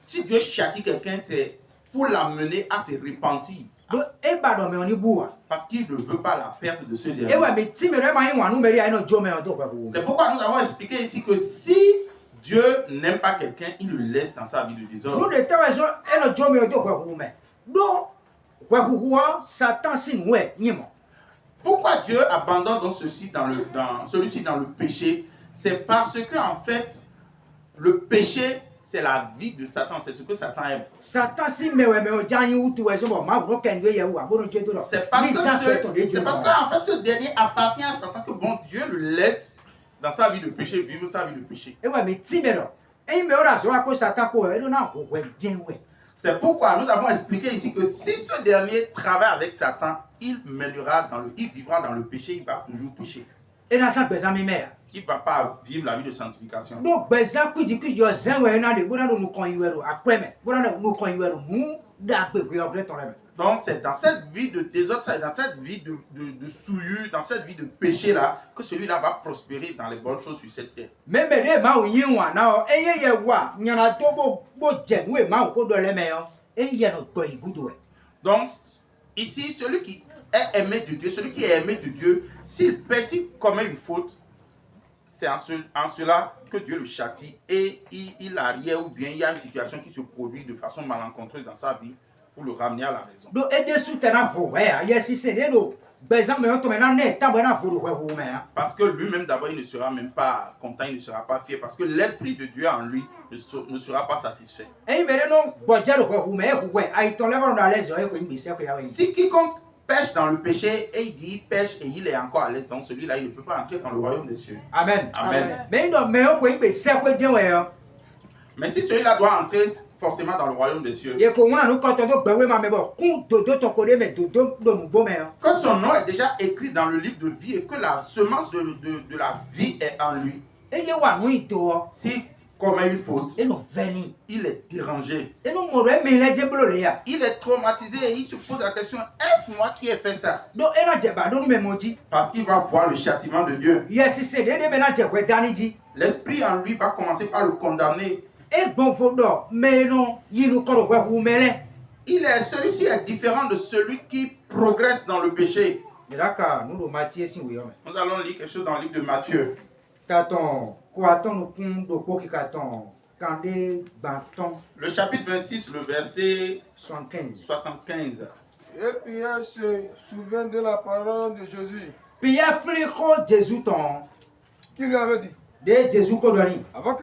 Si Dieu châtie quelqu'un, c'est pour l'amener à se repentir. Parce qu'il ne veut pas la perte de ce dernier. C'est pourquoi nous avons expliqué ici que si Dieu n'aime pas quelqu'un, il le laisse dans sa vie de désordre. Pourquoi Dieu abandonne donc celui-ci dans le péché? C'est parce que en fait, le péché, c'est la vie de Satan, c'est ce que Satan aime. C'est parce qu'en fait, ce dernier appartient à Satan que bon Dieu le laisse dans sa vie de péché, vivre sa vie de péché. C'est pourquoi nous avons expliqué ici que si ce dernier travaille avec Satan, il vivra dans le péché, il va toujours pécher. Il ne va pas vivre la vie de sanctification. Donc c'est dans cette vie de désordre, c'est dans cette vie de souillure, dans cette vie de péché là, que celui-là va prospérer dans les bonnes choses sur cette terre. Donc ici, celui qui est aimé de Dieu, celui qui est aimé de Dieu, s'il commet une faute, c'est en cela que Dieu le châtie et il arrière ou bien il y a une situation qui se produit de façon malencontreuse dans sa vie pour le ramener à la raison. Parce que lui-même d'abord il ne sera même pas content, il ne sera pas fier parce que l'esprit de Dieu en lui ne sera pas satisfait. Si quiconque pêche dans le péché et il dit pêche et il est encore à l'aise, donc celui-là il ne peut pas entrer dans le royaume des cieux. Amen. Amen. Mais si celui-là doit entrer forcément dans le royaume des cieux, que son nom est déjà écrit dans le livre de vie et que la semence de la vie est en lui. Si commet une faute, il est dérangé, il est traumatisé et il se pose la question, est-ce moi qui ai fait ça? Parce qu'il va voir le châtiment de Dieu. L'esprit en lui va commencer par le condamner. Celui-ci est différent de celui qui progresse dans le péché. Nous allons lire quelque chose dans le livre de Matthieu. Le chapitre 26, le verset 75. Et Pierre se souvint de la parole de Jésus. Qui lui avait dit, avant